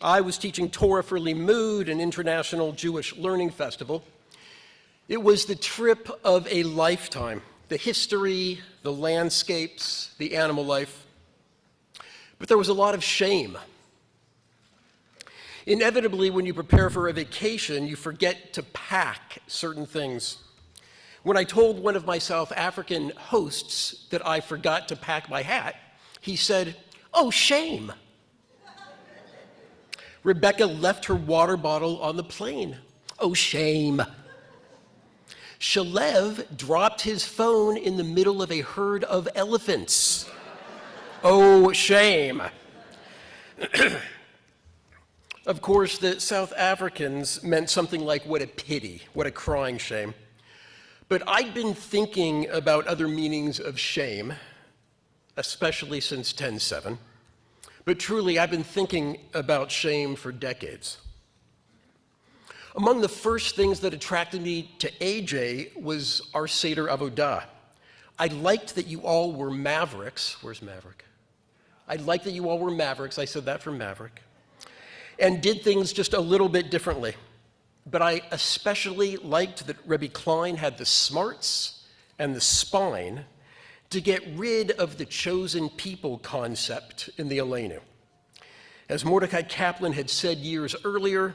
I was teaching Torah for Limud, an international Jewish learning festival. It was the trip of a lifetime, the history, the landscapes, the animal life. But there was a lot of shame. Inevitably, when you prepare for a vacation, you forget to pack certain things. When I told one of my South African hosts that I forgot to pack my hat, he said, "Oh, shame." Rebecca left her water bottle on the plane. Oh, shame. Shalev dropped his phone in the middle of a herd of elephants. Oh, shame. Of course, the South Africans meant something like, what a pity, what a crying shame. But I'd been thinking about other meanings of shame, especially since 10-7. But truly, I've been thinking about shame for decades. Among the first things that attracted me to AJ was our Seder Avodah. I liked that you all were mavericks. Where's Maverick? I liked that you all were mavericks. I said that for Maverick. And did things just a little bit differently. But I especially liked that Rebbe Klein had the smarts and the spine to get rid of the chosen people concept in the Aleinu. As Mordecai Kaplan had said years earlier,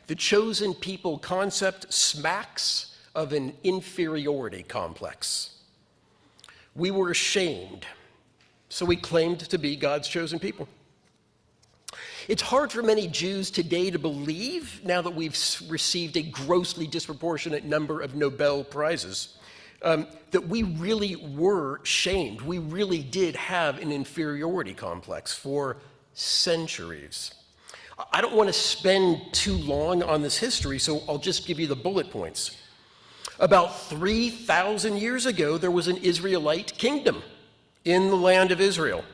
the chosen people concept smacks of an inferiority complex. We were ashamed, so we claimed to be God's chosen people. It's hard for many Jews today to believe, now that we've received a grossly disproportionate number of Nobel Prizes, that we really were shamed. We really did have an inferiority complex for centuries. I don't want to spend too long on this history, so I'll just give you the bullet points. About 3,000 years ago, there was an Israelite kingdom in the land of Israel.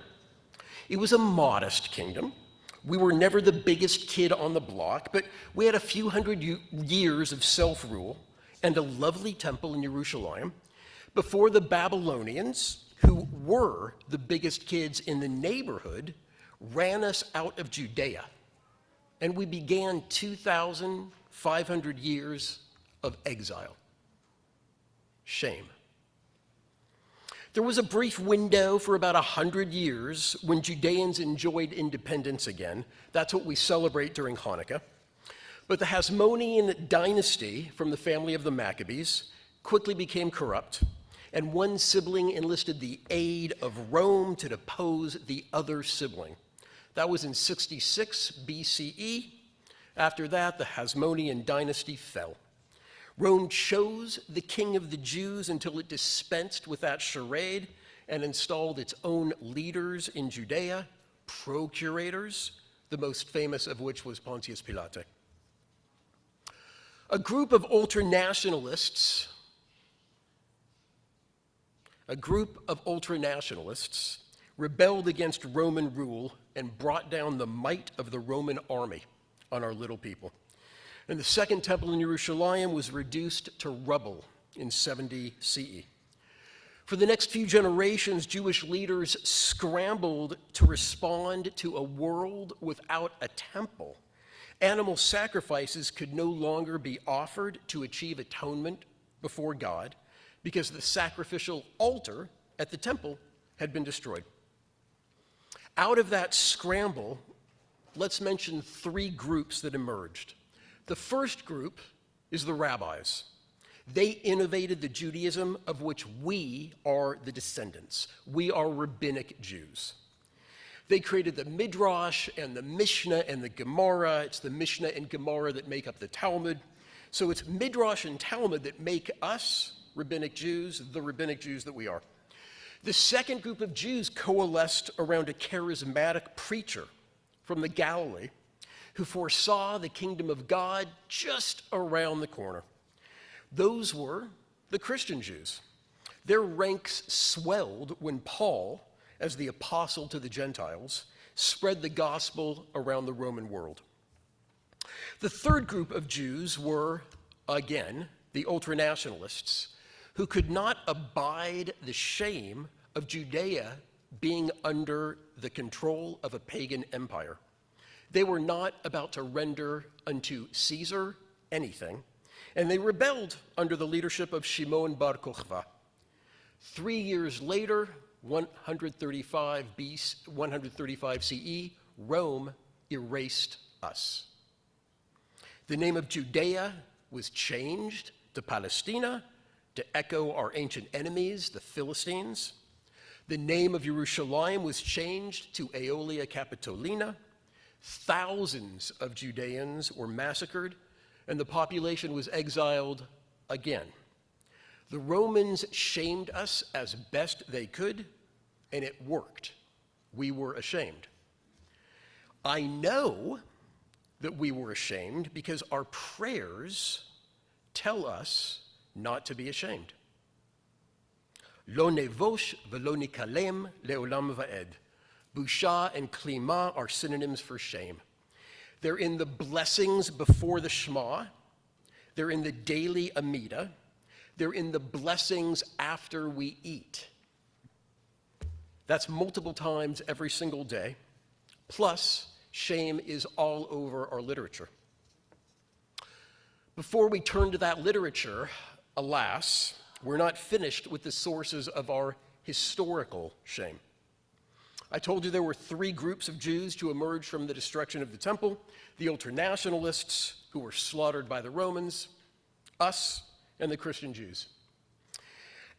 It was a modest kingdom. We were never the biggest kid on the block, but we had a few hundred years of self-rule and a lovely temple in Jerusalem before the Babylonians, who were the biggest kids in the neighborhood, ran us out of Judea. And we began 2,500 years of exile. Shame. There was a brief window for about 100 years when Judeans enjoyed independence again. That's what we celebrate during Hanukkah. But the Hasmonean dynasty from the family of the Maccabees quickly became corrupt, and one sibling enlisted the aid of Rome to depose the other sibling. That was in 66 BCE. After that, the Hasmonean dynasty fell. Rome chose the king of the Jews until it dispensed with that charade and installed its own leaders in Judea, procurators, the most famous of which was Pontius Pilate. A group of ultranationalists rebelled against Roman rule and brought down the might of the Roman army on our little people. And the Second Temple in Jerusalem was reduced to rubble in 70 CE. For the next few generations, Jewish leaders scrambled to respond to a world without a temple. Animal sacrifices could no longer be offered to achieve atonement before God because the sacrificial altar at the temple had been destroyed. Out of that scramble, let's mention three groups that emerged. The first group is the rabbis. They innovated the Judaism of which we are the descendants. We are rabbinic Jews. They created the Midrash and the Mishnah and the Gemara. It's the Mishnah and Gemara that make up the Talmud. So it's Midrash and Talmud that make us rabbinic Jews, the rabbinic Jews that we are. The second group of Jews coalesced around a charismatic preacher from the Galilee who foresaw the kingdom of God just around the corner. Those were the Christian Jews. Their ranks swelled when Paul, as the apostle to the Gentiles, spread the gospel around the Roman world. The third group of Jews were, again, the ultranationalists, who could not abide the shame of Judea being under the control of a pagan empire. They were not about to render unto Caesar anything, and they rebelled under the leadership of Shimon bar Kokhba. 3 years later, 135 CE, Rome erased us. The name of Judea was changed to Palestina to echo our ancient enemies, the Philistines. The name of Jerusalem was changed to Aelia Capitolina. Thousands of Judeans were massacred, and the population was exiled again. The Romans shamed us as best they could, and it worked. We were ashamed. I know that we were ashamed because our prayers tell us not to be ashamed. Lo nevosh velo nikalem leolam va'ed. Busha and klima are synonyms for shame. They're in the blessings before the Shema. They're in the daily Amida. They're in the blessings after we eat. That's multiple times every single day. Plus, shame is all over our literature. Before we turn to that literature, alas, we're not finished with the sources of our historical shame. I told you there were 3 groups of Jews to emerge from the destruction of the temple: the ultranationalists, who were slaughtered by the Romans, us, and the Christian Jews.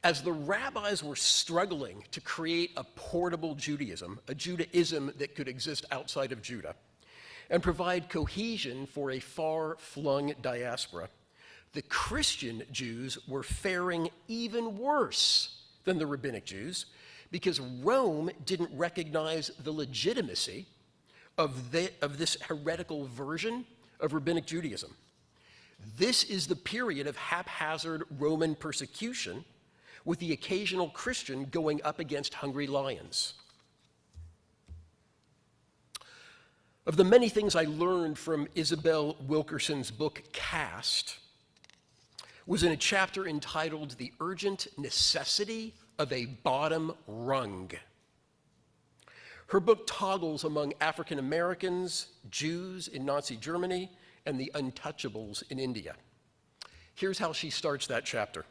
As the rabbis were struggling to create a portable Judaism, a Judaism that could exist outside of Judah, and provide cohesion for a far-flung diaspora, the Christian Jews were faring even worse than the rabbinic Jews because Rome didn't recognize the legitimacy of this heretical version of rabbinic Judaism. This is the period of haphazard Roman persecution, with the occasional Christian going up against hungry lions. Of the many things I learned from Isabel Wilkerson's book, Caste, was in a chapter entitled The Urgent Necessity of a Bottom Rung. Her book toggles among African Americans, Jews in Nazi Germany, and the untouchables in India. Here's how she starts that chapter.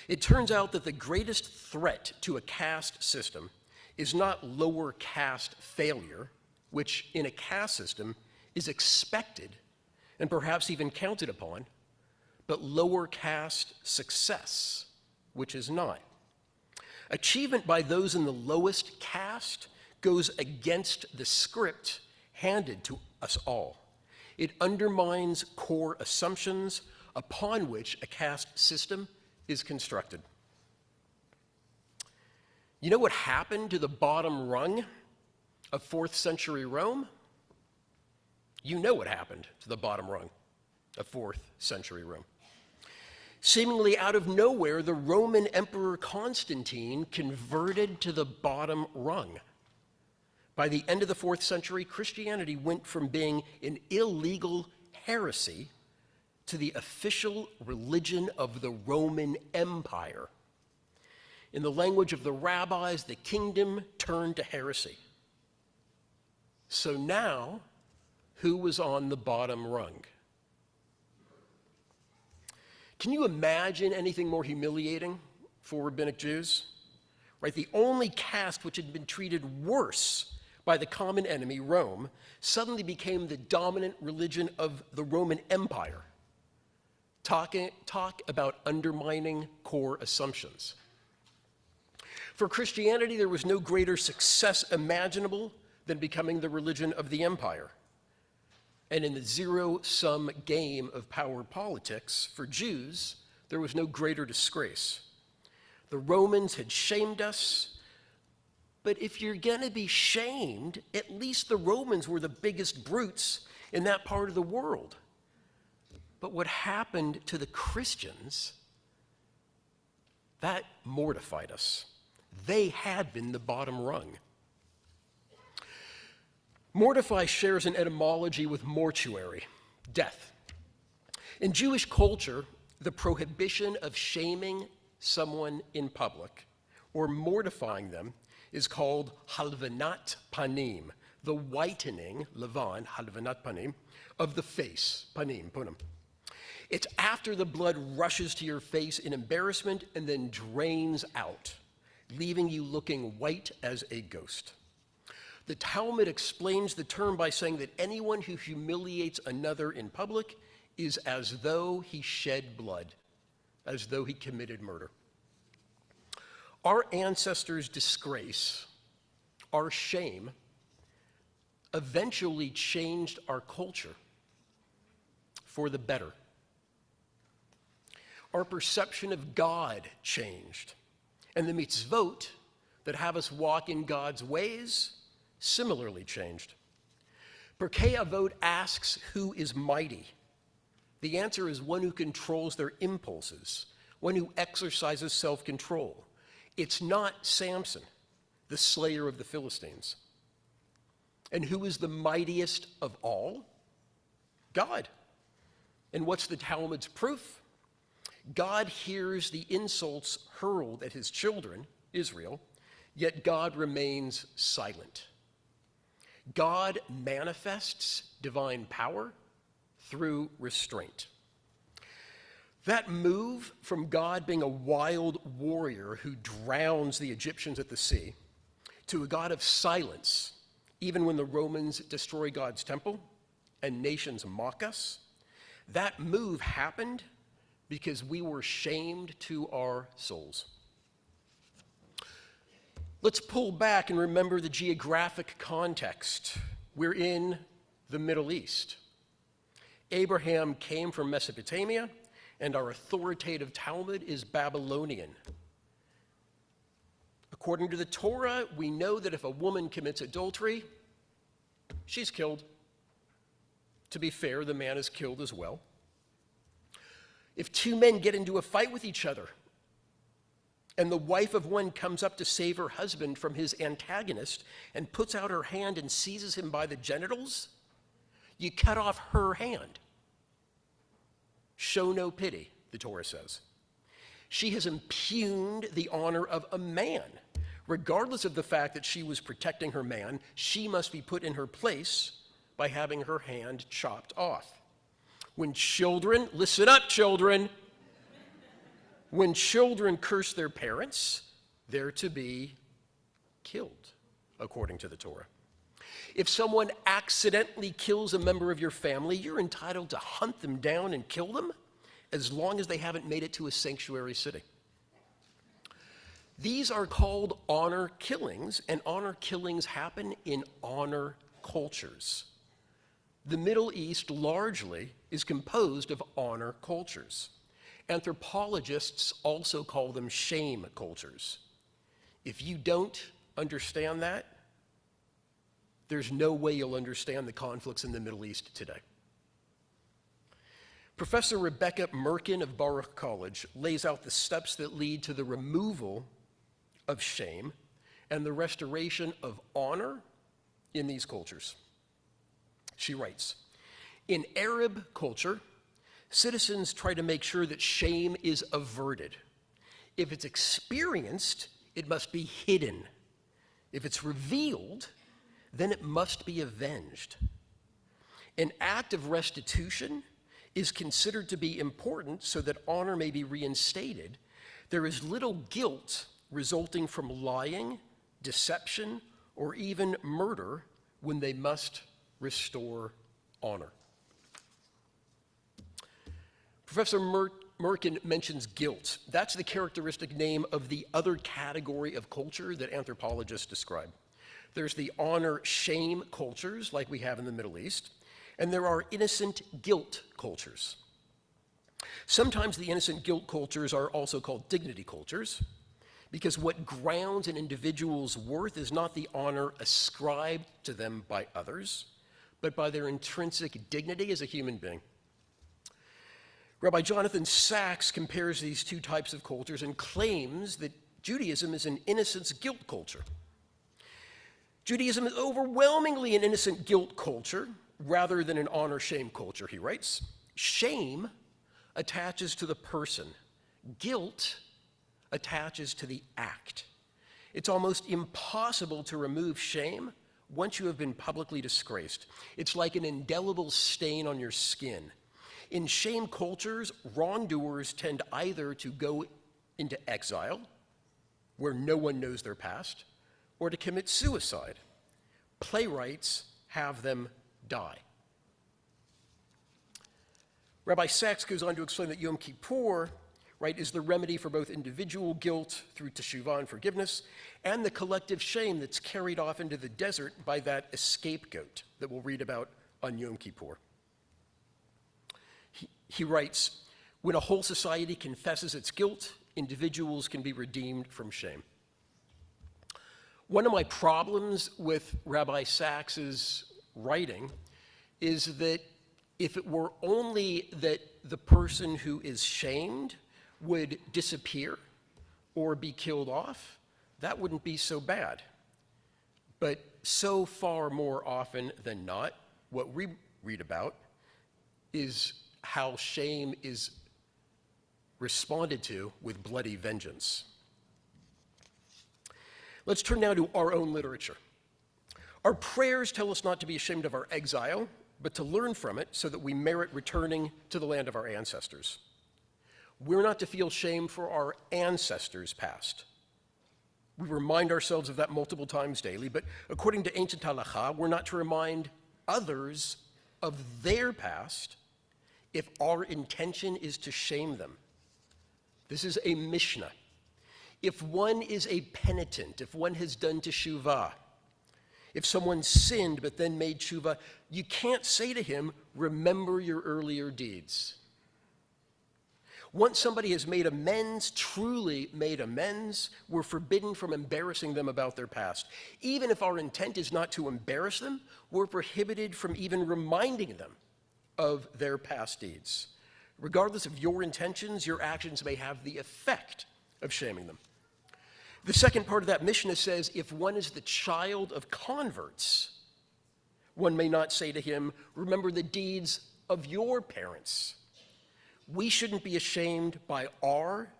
It turns out that the greatest threat to a caste system is not lower caste failure, which in a caste system is expected and perhaps even counted upon, but lower caste success, which is not. Achievement by those in the lowest caste goes against the script handed to us all. It undermines core assumptions upon which a caste system is constructed. You know what happened to the bottom rung of 4th century Rome? You know what happened to the bottom rung of 4th century Rome. Seemingly out of nowhere, the Roman Emperor Constantine converted to the bottom rung. By the end of the 4th century, Christianity went from being an illegal heresy to the official religion of the Roman Empire. In the language of the rabbis, the kingdom turned to heresy. So now, who was on the bottom rung? Can you imagine anything more humiliating for rabbinic Jews? Right? The only caste which had been treated worse by the common enemy, Rome, suddenly became the dominant religion of the Roman Empire. Talk about undermining core assumptions. For Christianity, there was no greater success imaginable than becoming the religion of the empire. And in the zero-sum game of power politics, for Jews, there was no greater disgrace. The Romans had shamed us, but if you're going to be shamed, at least the Romans were the biggest brutes in that part of the world. But what happened to the Christians, that mortified us. They had been the bottom rung. Mortify shares an etymology with mortuary, death. In Jewish culture, the prohibition of shaming someone in public or mortifying them is called halvanat panim, the whitening, levan, halvanat panim, of the face, panim, punam. It's after the blood rushes to your face in embarrassment and then drains out, leaving you looking white as a ghost. The Talmud explains the term by saying that anyone who humiliates another in public is as though he shed blood, as though he committed murder. Our ancestors' disgrace, our shame, eventually changed our culture for the better. Our perception of God changed, and the mitzvot that have us walk in God's ways similarly changed. Pirkei Avot asks, who is mighty? The answer is one who controls their impulses, one who exercises self-control. It's not Samson, the slayer of the Philistines. And who is the mightiest of all? God. And what's the Talmud's proof? God hears the insults hurled at his children, Israel, yet God remains silent. God manifests divine power through restraint. That move from God being a wild warrior who drowns the Egyptians at the sea to a God of silence, even when the Romans destroy God's temple and nations mock us, that move happened because we were shamed to our souls. Let's pull back and remember the geographic context. We're in the Middle East. Abraham came from Mesopotamia, and our authoritative Talmud is Babylonian. According to the Torah, we know that if a woman commits adultery, she's killed. To be fair, the man is killed as well. If two men get into a fight with each other, and the wife of one comes up to save her husband from his antagonist and puts out her hand and seizes him by the genitals, you cut off her hand. Show no pity, the Torah says. She has impugned the honor of a man. Regardless of the fact that she was protecting her man, she must be put in her place by having her hand chopped off. When children, listen up, children, when children curse their parents, they're to be killed, according to the Torah. If someone accidentally kills a member of your family, you're entitled to hunt them down and kill them as long as they haven't made it to a sanctuary city. These are called honor killings, and honor killings happen in honor cultures. The Middle East largely is composed of honor cultures. Anthropologists also call them shame cultures. If you don't understand that, there's no way you'll understand the conflicts in the Middle East today. Professor Rebecca Merkin of Baruch College lays out the steps that lead to the removal of shame and the restoration of honor in these cultures. She writes, in Arab culture, citizens try to make sure that shame is averted. If it's experienced, it must be hidden. If it's revealed, then it must be avenged. An act of restitution is considered to be important so that honor may be reinstated. There is little guilt resulting from lying, deception, or even murder when they must restore honor. Professor Merkin mentions guilt. That's the characteristic name of the other category of culture that anthropologists describe. There's the honor-shame cultures, like we have in the Middle East, and there are innocent guilt cultures. Sometimes the innocent guilt cultures are also called dignity cultures, because what grounds an individual's worth is not the honor ascribed to them by others, but by their intrinsic dignity as a human being. Rabbi Jonathan Sachs compares these two types of cultures and claims that Judaism is an innocence guilt culture. Judaism is overwhelmingly an innocent guilt culture rather than an honor-shame culture, he writes. Shame attaches to the person. Guilt attaches to the act. It's almost impossible to remove shame once you have been publicly disgraced. It's like an indelible stain on your skin. In shame cultures, wrongdoers tend either to go into exile, where no one knows their past, or to commit suicide. Playwrights have them die. Rabbi Sachs goes on to explain that Yom Kippur, right, is the remedy for both individual guilt through teshuvah and forgiveness, and the collective shame that's carried off into the desert by that scapegoat that we'll read about on Yom Kippur. He writes, when a whole society confesses its guilt, individuals can be redeemed from shame. One of my problems with Rabbi Sachs's writing is that if it were only that the person who is shamed would disappear or be killed off, that wouldn't be so bad. But so far more often than not, what we read about is how shame is responded to with bloody vengeance. Let's turn now to our own literature. Our prayers tell us not to be ashamed of our exile, but to learn from it so that we merit returning to the land of our ancestors. We're not to feel shame for our ancestors' past. We remind ourselves of that multiple times daily, but according to ancient halacha, we're not to remind others of their past if our intention is to shame them. This is a Mishnah. If one is a penitent, if one has done teshuvah, if someone sinned but then made teshuvah, you can't say to him, remember your earlier deeds. Once somebody has made amends, truly made amends, we're forbidden from embarrassing them about their past. Even if our intent is not to embarrass them, we're prohibited from even reminding them of their past deeds. Regardless of your intentions, your actions may have the effect of shaming them. The second part of that Mishnah says, if one is the child of converts, one may not say to him, remember the deeds of your parents. We shouldn't be ashamed by our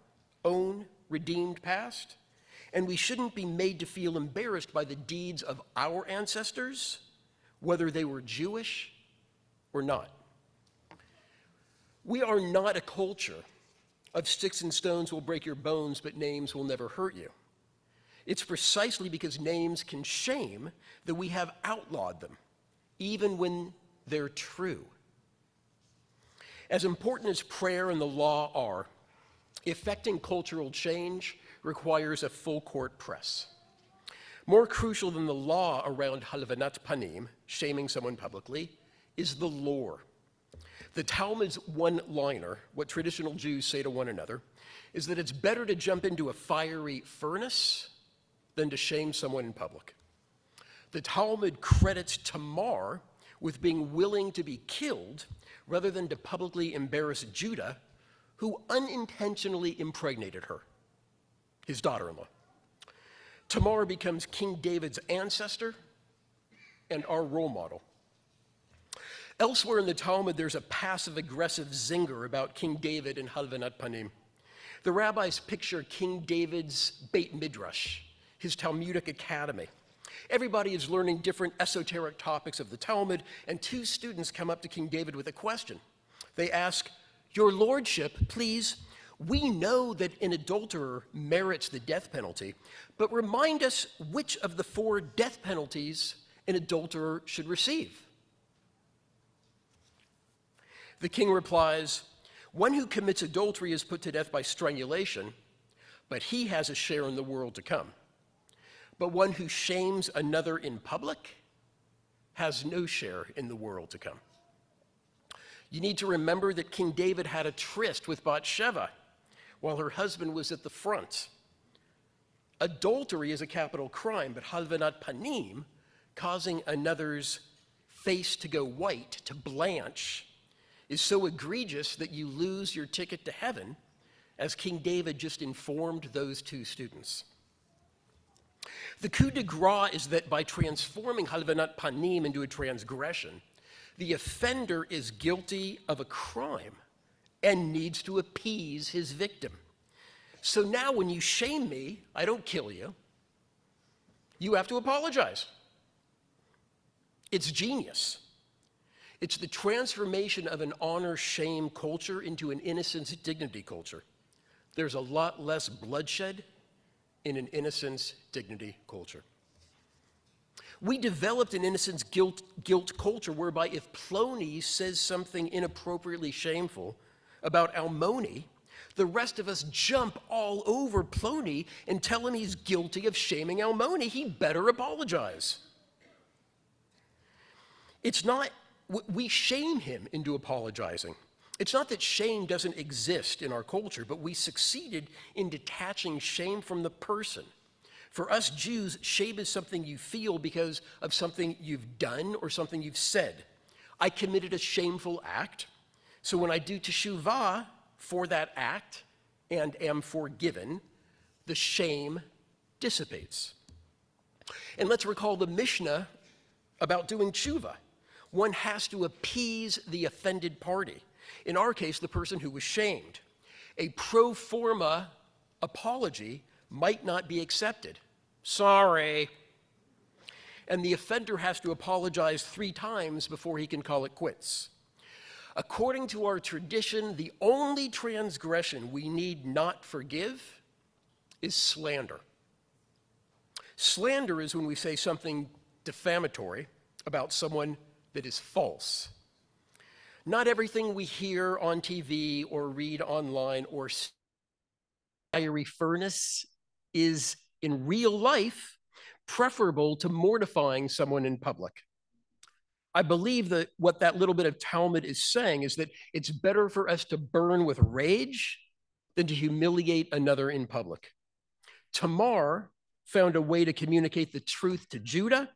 own redeemed past, and we shouldn't be made to feel embarrassed by the deeds of our ancestors, whether they were Jewish or not. We are not a culture of sticks and stones will break your bones, but names will never hurt you. It's precisely because names can shame that we have outlawed them, even when they're true. As important as prayer and the law are, effecting cultural change requires a full court press. More crucial than the law around halvanat panim, shaming someone publicly, is the lore. The Talmud's one-liner, what traditional Jews say to one another, is that it's better to jump into a fiery furnace than to shame someone in public. The Talmud credits Tamar with being willing to be killed rather than to publicly embarrass Judah, who unintentionally impregnated her, his daughter-in-law. Tamar becomes King David's ancestor and our role model. Elsewhere in the Talmud, there's a passive-aggressive zinger about King David and halvanat panim. The rabbis picture King David's Beit Midrash, his Talmudic academy. Everybody is learning different esoteric topics of the Talmud, and two students come up to King David with a question. They ask, "Your lordship, please, we know that an adulterer merits the death penalty, but remind us which of the 4 death penalties an adulterer should receive." The king replies, "One who commits adultery is put to death by strangulation, but he has a share in the world to come. But one who shames another in public has no share in the world to come." You need to remember that King David had a tryst with Bathsheba while her husband was at the front. Adultery is a capital crime, but halvanat panim, causing another's face to go white, to blanch, is so egregious that you lose your ticket to heaven, as King David just informed those two students. The coup de grace is that by transforming halvanat panim into a transgression, the offender is guilty of a crime and needs to appease his victim. So now when you shame me, I don't kill you. You have to apologize. It's genius. It's the transformation of an honor-shame culture into an innocence-dignity culture. There's a lot less bloodshed in an innocence-dignity culture. We developed an innocence guilt culture whereby if Plony says something inappropriately shameful about Almoni, the rest of us jump all over Plony and tell him he's guilty of shaming Almoni. He better apologize. It's not, we shame him into apologizing. It's not that shame doesn't exist in our culture, but we succeeded in detaching shame from the person. For us Jews, shame is something you feel because of something you've done or something you've said. I committed a shameful act, so when I do teshuvah for that act and am forgiven, the shame dissipates. And let's recall the Mishnah about doing teshuvah. One has to appease the offended party. In our case, the person who was shamed. A pro forma apology might not be accepted. Sorry. And the offender has to apologize 3 times before he can call it quits. According to our tradition, the only transgression we need not forgive is slander. Slander is when we say something defamatory about someone that is false. Not everything we hear on TV or read online or fiery furnace is, in real life, preferable to mortifying someone in public. I believe that what that little bit of Talmud is saying is that it's better for us to burn with rage than to humiliate another in public. Tamar found a way to communicate the truth to Judah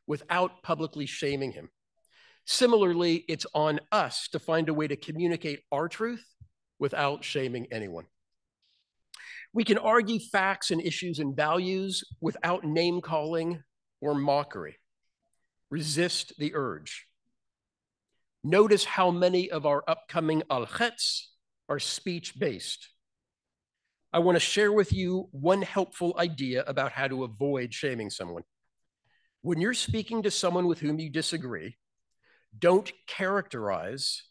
without publicly shaming him. Similarly, it's on us to find a way to communicate our truth without shaming anyone. We can argue facts and issues and values without name-calling or mockery. Resist the urge. Notice how many of our upcoming al-chetz are speech-based. I want to share with you one helpful idea about how to avoid shaming someone. When you're speaking to someone with whom you disagree, don't characterize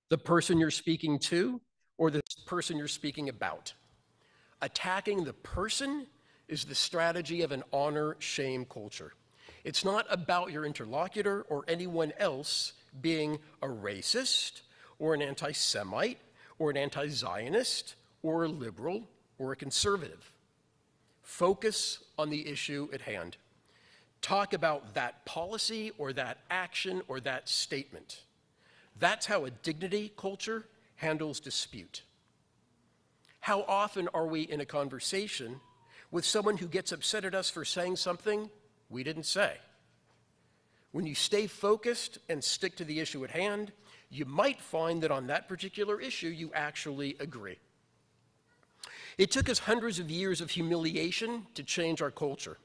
the person you're speaking to or the person you're speaking about. Attacking the person is the strategy of an honor-shame culture. It's not about your interlocutor or anyone else being a racist or an anti-Semite or an anti-Zionist or a liberal or a conservative. Focus on the issue at hand. Talk about that policy or that action or that statement. That's how a dignity culture handles dispute. How often are we in a conversation with someone who gets upset at us for saying something we didn't say? When you stay focused and stick to the issue at hand, you might find that on that particular issue you actually agree. It took us hundreds of years of humiliation to change our culture.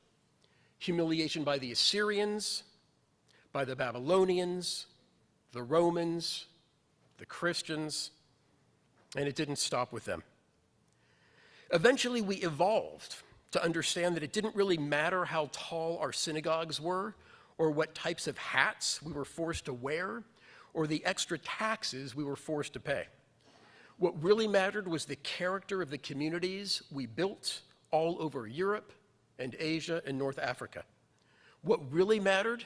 Humiliation by the Assyrians, by the Babylonians, the Romans, the Christians, and it didn't stop with them. Eventually, we evolved to understand that it didn't really matter how tall our synagogues were, or what types of hats we were forced to wear, or the extra taxes we were forced to pay. What really mattered was the character of the communities we built all over Europe and Asia and North Africa. What really mattered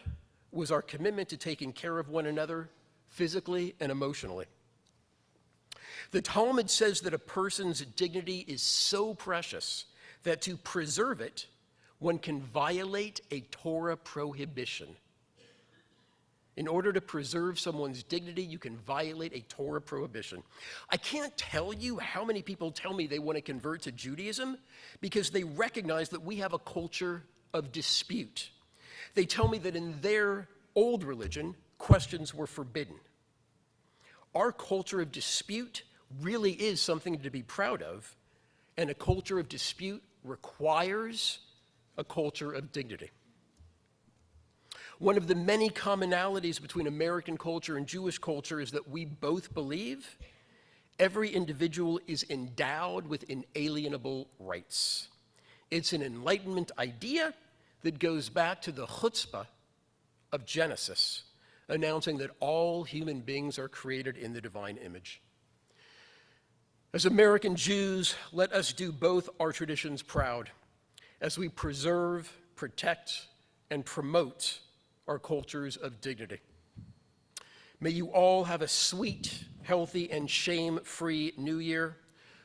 was our commitment to taking care of one another physically and emotionally. The Talmud says that a person's dignity is so precious that to preserve it, one can violate a Torah prohibition. In order to preserve someone's dignity, you can violate a Torah prohibition. I can't tell you how many people tell me they want to convert to Judaism because they recognize that we have a culture of dispute. They tell me that in their old religion, questions were forbidden. Our culture of dispute really is something to be proud of, and a culture of dispute requires a culture of dignity. One of the many commonalities between American culture and Jewish culture is that we both believe every individual is endowed with inalienable rights. It's an Enlightenment idea that goes back to the chutzpah of Genesis, announcing that all human beings are created in the divine image. As American Jews, let us do both our traditions proud as we preserve, protect, and promote our cultures of dignity. May you all have a sweet, healthy, and shame-free new year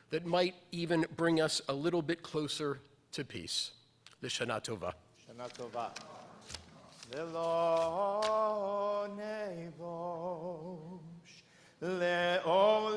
that might even bring us a little bit closer to peace. L'Shana Tova. Shana Tova. Velo nevosh le'ol